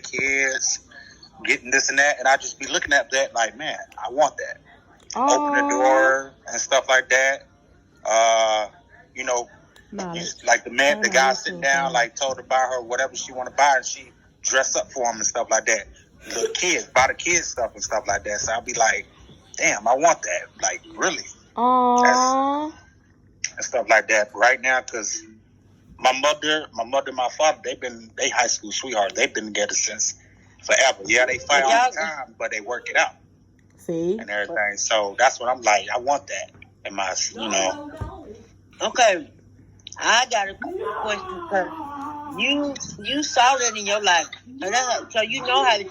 kids, getting this and that, and I just be looking at that like, man, I want that. Open the door and stuff like that. You know, like the guy sitting down, like told her to buy her whatever she want to buy, and she dress up for him and stuff like that. The kids, buy the kids stuff and stuff like that. So I'll be like, damn, I want that, like really. Aww. And stuff like that right now, because my mother, and my father, they high school sweethearts. They've been together since forever. Yeah, they fight all the time, but they work it out. See? And everything. So that's what I'm like. I want that in my, Okay, I got a question because you saw that in your life, so you know how to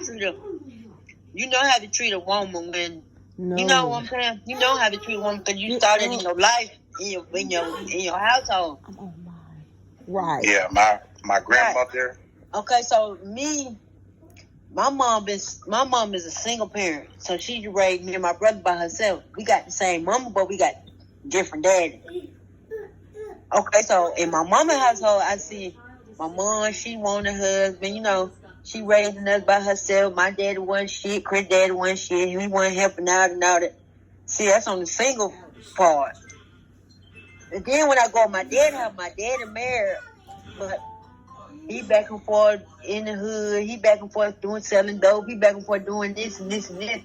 treat a woman when you know what I'm saying. You know how to treat a woman because you saw that in your life, in your household. Oh my, right? Yeah, my grandmother. Right. Okay, so my mom is a single parent, so she raised me and my brother by herself. We got the same mama, but we got different daddies. Okay, so in my mama's household, I see my mom, she wanted a husband, she raising us by herself. My daddy wasn't shit, Chris' daddy wasn't shit, he wasn't helping out and all that. See, that's on the single part. And then when I go to my dad's house, my daddy married, but he back and forth in the hood. He back and forth selling dope. He back and forth doing this and this and this.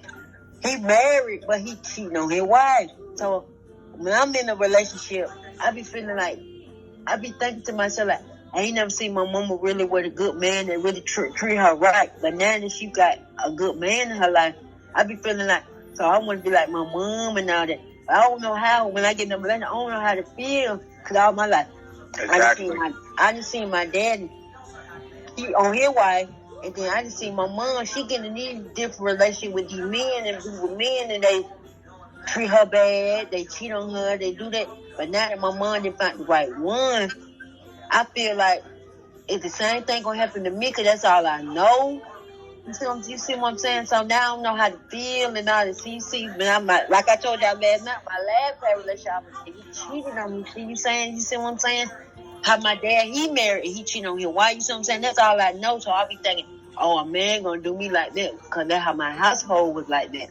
He married, but he cheating on his wife. So when I'm in a relationship, I be feeling like, I be thinking to myself like, I ain't never seen my mama really with a good man that really treat her right. But now that she got a good man in her life, I be feeling like, so I want to be like my mom and all that. But I don't know how, when I get in a relationship, I don't know how to feel because all my life. Exactly. I just seen my daddy. He on his wife, and then I just see my mom. She getting in these different relationship with these men and with men, and they treat her bad. They cheat on her. They do that. But now that my mom didn't find the right one, I feel like if the same thing gonna happen to me, cause that's all I know. You see what I'm saying? So now I don't know how to feel and all this. You see, but I'm like I told y'all last night, my last past relationship, he cheated on me. You see what I'm saying? How my dad, he married and he cheated on his wife. You see what I'm saying? That's all I know. So I be thinking, oh, a man gonna do me like that. Because that's how my household was like that.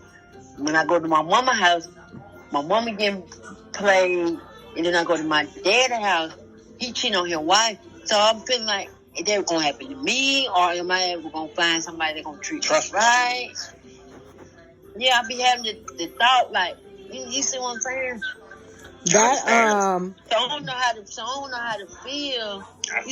When I go to my mama's house, my mama getting played. And then I go to my dad's house, he cheating on his wife. So I'm feeling like, is that gonna happen to me? Or am I ever gonna find somebody that gonna treat me right? Yeah, I be having the thought like, you see what I'm saying? That So I don't know how to feel. I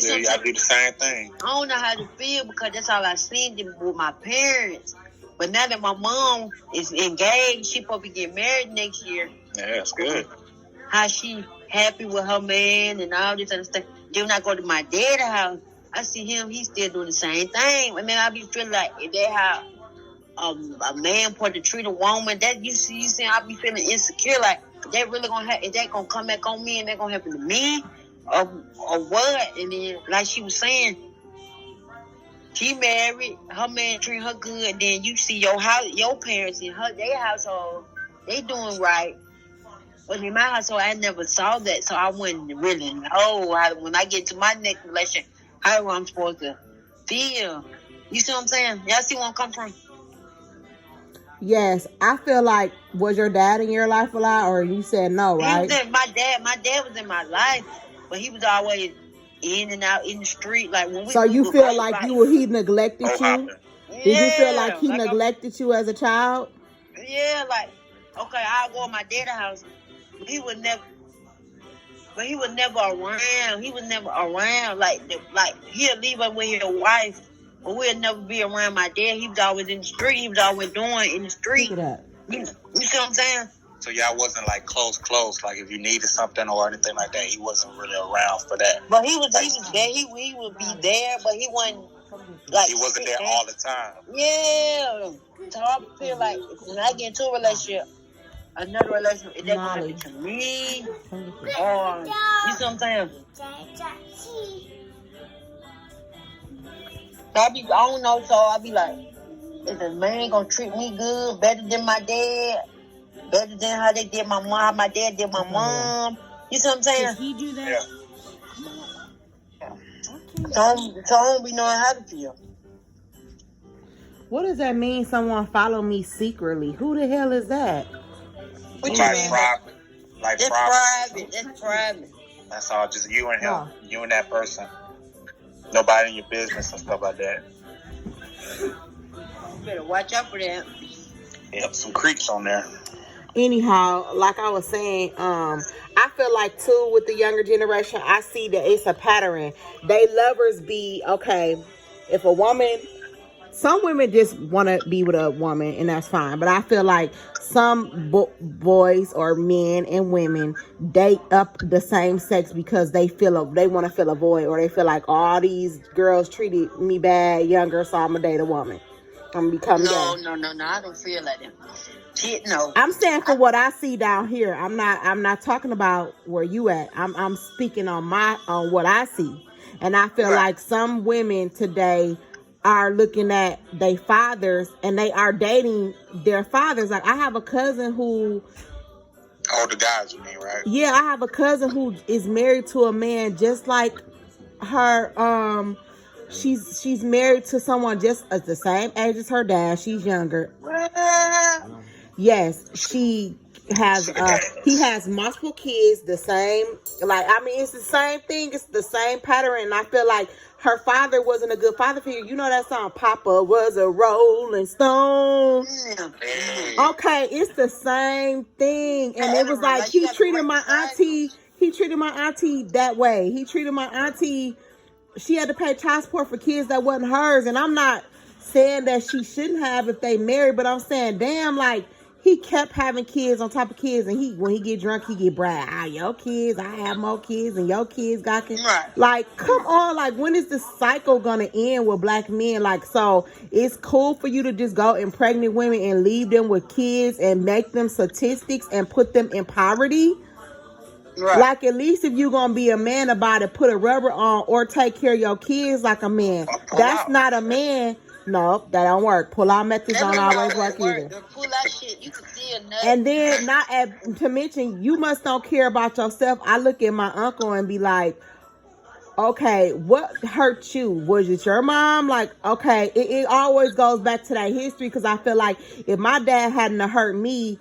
do the same thing. I don't know how to feel because that's all I seen with my parents. But now that my mom is engaged, she probably get married next year. Yeah, that's good. How she happy with her man and all this other stuff. Then when I go to my dad's house, I see him. He's still doing the same thing. And then I be feeling like, is that how a man supposed to treat a woman? That you see, I be feeling insecure. Like, that really is that gonna come back on me and that gonna happen to me? Or what? And then, like she was saying, she married, her man treat her good, and then you see your parents in their household, they doing right. But in my household, I never saw that, so I wouldn't really know how, when I get to my next relationship, how I'm supposed to feel. You see what I'm saying? Y'all see where I'm coming from? Yes, I feel like, was your dad in your life a lot, or you said no, right? My dad was in my life, but he was always in and out in the street. Like when we. So you feel like he neglected you? Yeah, did you feel like he neglected you as a child? Yeah, like, okay, I'll go to my dad's house. He was never around. He was never around. Like he'll leave us with his wife, but we'll never be around my dad. He was always in the street. He was always doing in the street. Look at that. You see what I'm saying? So y'all wasn't like close. Like if you needed something or anything like that, he wasn't really around for that. But he was there. He would be there, but he wasn't like. He wasn't there all the time. Yeah. So I feel like when I get into a relationship, another relationship, is that gonna happen to me? Or you see what I'm saying? So I don't know, so I be like, is a man gonna treat me good, better than my dad? Better than how they did my mom, how my dad did my mom? You see what I'm saying? Does he do that? Yeah. So I don't be knowing how to feel. What does that mean? Someone follow me secretly? Who the hell is that? What you mean? Private. Like that's private. That's private. That's all. Just you and him. You and that person. Nobody in your business and stuff like that. You better watch out for that. Yep, some creeps on there. Anyhow, like I was saying, I feel like too with the younger generation, I see that it's a pattern. They lovers be okay. If a woman, some women just want to be with a woman, and that's fine. But I feel like some boys or men and women date up the same sex because they want to fill a void, or they feel like all these girls treated me bad younger, so I'm gonna date a woman. I'm gonna become No. I don't feel like that. Shit, no. I'm saying for what I see down here. I'm not talking about where you at. I'm speaking on what I see. And I feel like some women today are looking at their fathers and they are dating their fathers. Like I have a cousin who older guys, you mean, right? Yeah, I have a cousin who is married to a man just like her. She's married to someone just as the same age as her dad. She's younger. Yes, he has multiple kids, the same, it's the same thing, it's the same pattern, and I feel like her father wasn't a good father figure. You know that song, Papa was a Rolling Stone? Okay, it's the same thing, and it was like he treated my auntie that way. He treated my auntie, she had to pay child support for kids that wasn't hers, and I'm not saying that she shouldn't have if they married, but I'm saying, damn, like, he kept having kids on top of kids, and when he get drunk, he get brag. Your kids, I have more kids, and your kids got kids. Right. Like, come on, like, when is this cycle gonna end with black men? Like, so it's cool for you to just go impregnate women and leave them with kids and make them statistics and put them in poverty. Right. Like, at least if you're gonna be a man about it, put a rubber on or take care of your kids like a man. That's not a man. No, that don't work. Pull-out methods don't always work either. Pull-out shit, you can see a nut. And then, to mention, you must don't care about yourself. I look at my uncle and be like, okay, what hurt you? Was it your mom? Like, okay, it always goes back to that history, because I feel like if my dad hadn't hurt me,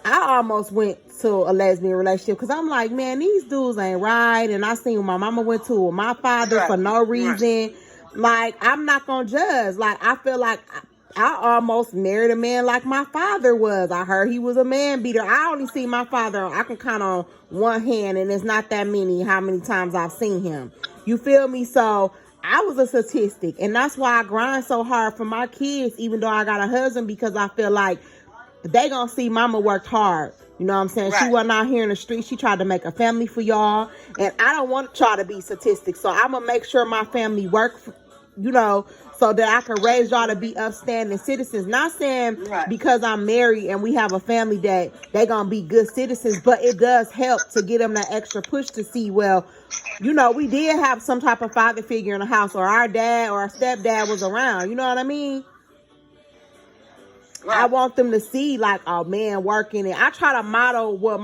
I almost went to a lesbian relationship, because I'm like, man, these dudes ain't right. And I seen what my mama went to with my father for no reason. Like, I'm not gonna judge. Like, I feel like I almost married a man like my father was. I heard he was a man beater. I only see my father, I can count on one hand, and it's not that how many times I've seen him. You feel me? So I was a statistic, and that's why I grind so hard for my kids, even though I got a husband, because I feel like they gonna see mama worked hard. You know what I'm saying? Right. She wasn't out here in the street. She tried to make a family for y'all. And I don't want to try to be statistics. So I'm going to make sure my family work, so that I can raise y'all to be upstanding citizens. Not saying because I'm married and we have a family that they going to be good citizens. But it does help to get them that extra push to see, well, we did have some type of father figure in the house, or our dad or our stepdad was around. You know what I mean? Right. I want them to see, like, oh man, working. And I try to model what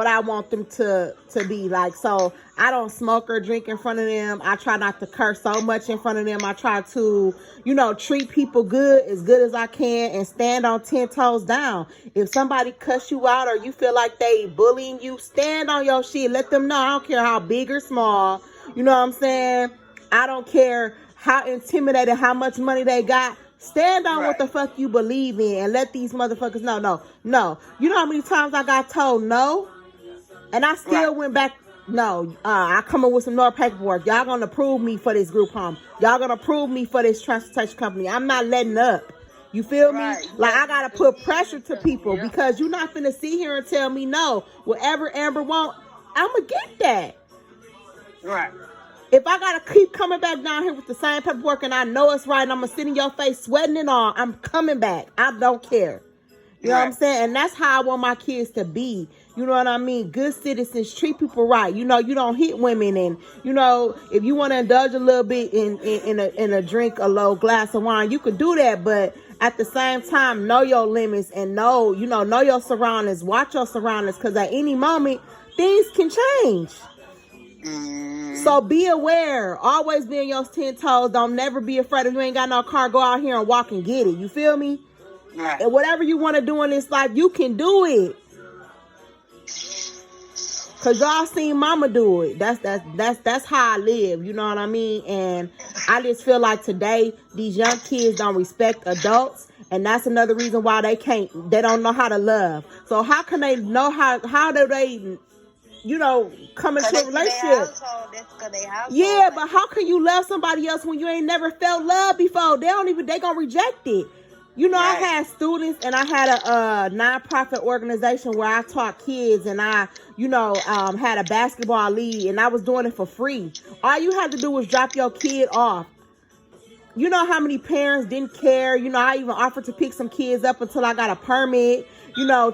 I want them to be like. So I don't smoke or drink in front of them. I try not to curse so much in front of them. I try to, treat people good as I can, and stand on 10 toes down. If somebody cuss you out or you feel like they bullying you, stand on your shit. Let them know. I don't care how big or small. You know what I'm saying? I don't care how intimidated, how much money they got. Stand on what the fuck you believe in, and let these motherfuckers know. No. You know how many times I got told no? And I still went back. No, I come up with some more paperwork. Y'all gonna approve me for this group home. Y'all gonna approve me for this transportation company. I'm not letting up. You feel me? Like, I gotta put pressure to people, because you're not finna sit here and tell me no. Whatever Amber want, I'ma get that. Right. If I gotta keep coming back down here with the same paperwork and I know it's right, and I'm gonna sit in your face sweating and all, I'm coming back. I don't care. You know what I'm saying? And that's how I want my kids to be. You know what I mean? Good citizens, treat people right. You don't hit women, and if you want to indulge a little bit in a drink, a low glass of wine, you can do that. But at the same time, know your limits, and know your surroundings. Watch your surroundings, because at any moment things can change. So be aware. Always be on your 10 toes. Don't never be afraid. If you ain't got no car, go out here and walk and get it. You feel me? Right. And whatever you want to do in this life, you can do it. Cause y'all seen mama do it. That's how I live. You know what I mean? And I just feel like today these young kids don't respect adults, and that's another reason why they don't know how to love. So how can they know how do they, come into a relationship? Yeah, but how can you love somebody else when you ain't never felt love before? They gonna reject it. Right. I had students, and I had a nonprofit organization where I taught kids, and I, had a basketball league, and I was doing it for free. All you had to do was drop your kid off. You know how many parents didn't care? I even offered to pick some kids up until I got a permit.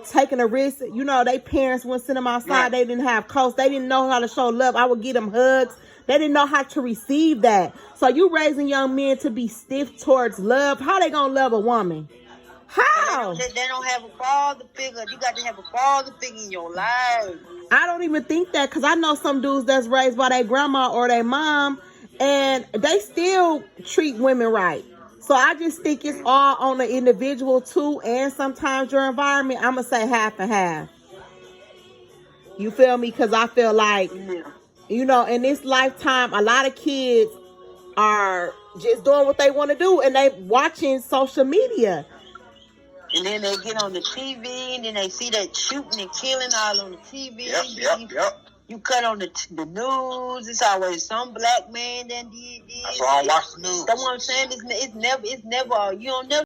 Taking a risk. They parents wouldn't send them outside. Right. They didn't have coats. They didn't know how to show love. I would give them hugs. They didn't know how to receive that. So you raising young men to be stiff towards love. How they gonna love a woman? How? They don't have a father figure. You got to have a father figure in your life. I don't even think that, because I know some dudes that's raised by their grandma or their mom, and they still treat women right. So I just think it's all on the individual too, and sometimes your environment. I'm gonna say half and half. You feel me? Because I feel like, in this lifetime, a lot of kids are just doing what they want to do, and they watching social media. And then they get on the TV, and then they see that shooting and killing all on the TV. Yep. You cut on the news, it's always some black man that did this. That's why I don't watch the news. That's what I'm saying. It's never. You don't never.